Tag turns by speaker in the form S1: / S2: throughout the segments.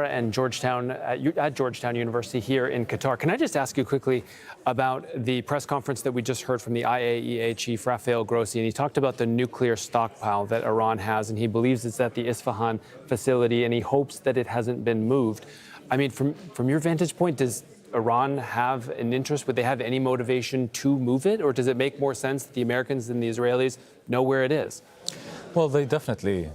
S1: and Georgetown at Georgetown University here in Qatar. Can I just ask you quickly about the press conference that we just heard from the IAEA chief, Rafael Grossi, and he talked about the nuclear stockpile that Iran has, and he believes it's at the Isfahan facility, and he hopes that it hasn't been moved. I mean, from your vantage point, does Iran have an interest? Would they have any motivation to move it, or does it make more sense that the Americans and the Israelis know where it is?
S2: Well, they definitely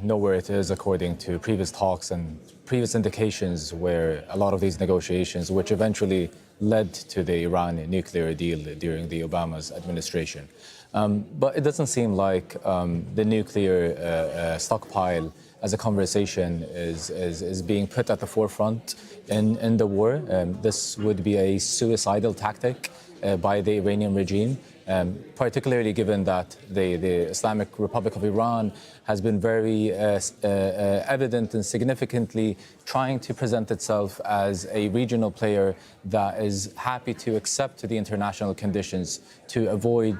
S2: know where it is, according to previous talks and previous indications where a lot of these negotiations, which eventually led to the Iran nuclear deal during the Obama's administration. But it doesn't seem like the nuclear stockpile as a conversation is being put at the forefront in the war. This would be a suicidal tactic by the Iranian regime, particularly given that the Islamic Republic of Iran has been very evident and significantly trying to present itself as a regional player that is happy to accept the international conditions to avoid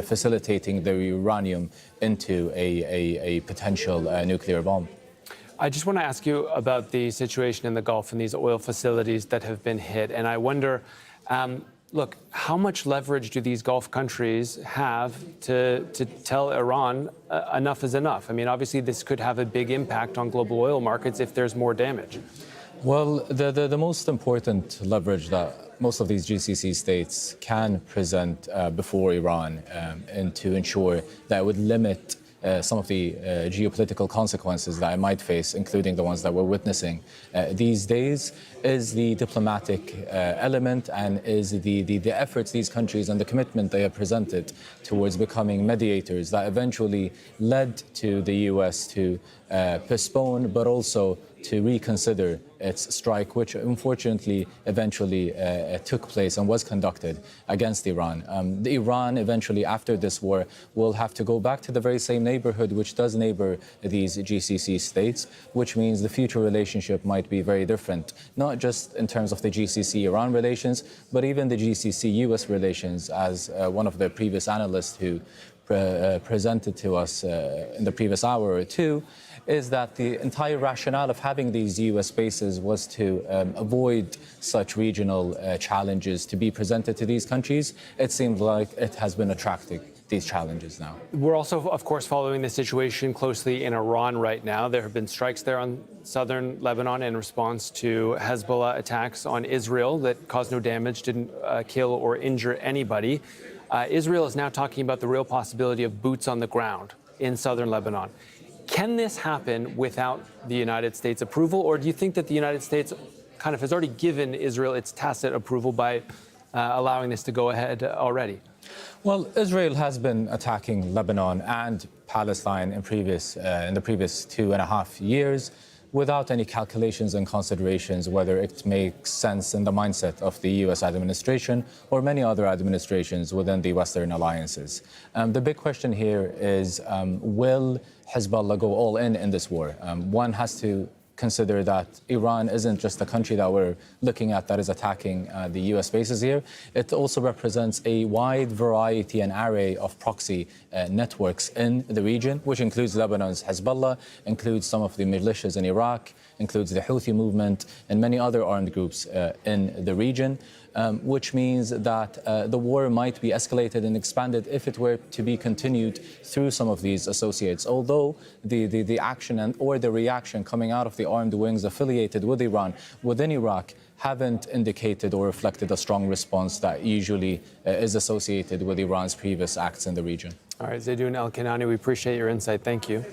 S2: facilitating the uranium into a potential nuclear bomb.
S1: I just want to ask you about the situation in the Gulf and these oil facilities that have been hit. And I wonder, look, how much leverage do these Gulf countries have to tell Iran enough is enough? I mean, obviously, this could have a big impact on global oil markets if there's more damage.
S2: Well, the most important leverage that most of these GCC states can present before Iran and to ensure that it would limit some of the geopolitical consequences that it might face, including the ones that we're witnessing these days, is the diplomatic element and is the efforts these countries and the commitment they have presented towards becoming mediators that eventually led to the U.S. to postpone, but also to reconsider its strike, which unfortunately eventually took place and was conducted against Iran. Iran eventually, after this war, will have to go back to the very same neighborhood which does neighbor these GCC states, which means the future relationship might be very different, not just in terms of the GCC-Iran relations, but even the GCC-U.S. relations, as one of the previous analysts who presented to us in the previous hour or two, is that the entire rationale of having these U.S. bases was to avoid such regional challenges to be presented to these countries. It seems like it has been attracting these challenges now.
S1: We're also, of course, following the situation closely in Iran right now. There have been strikes there on southern Lebanon in response to Hezbollah attacks on Israel that caused no damage, didn't kill or injure anybody. Israel is now talking about the real possibility of boots on the ground in southern Lebanon. Can this happen without the United States approval, or do you think that the United States kind of has already given Israel its tacit approval by allowing this to go ahead already?
S2: Well, Israel has been attacking Lebanon and Palestine in the previous 2.5 years without any calculations and considerations whether it makes sense in the mindset of the U.S. administration or many other administrations within the Western alliances. The big question here is, will Hezbollah go all in this war? One has to consider that Iran isn't just a country that we're looking at that is attacking the U.S. bases here. It also represents a wide variety and array of proxy networks in the region, which includes Lebanon's Hezbollah, includes some of the militias in Iraq, includes the Houthi movement, and many other armed groups in the region. Which means that the war might be escalated and expanded if it were to be continued through some of these associates. Although the action or the reaction coming out of the armed wings affiliated with Iran within Iraq haven't indicated or reflected a strong response that usually is associated with Iran's previous acts in the region.
S1: All right, Zeidon Alkinani, we appreciate your insight. Thank you.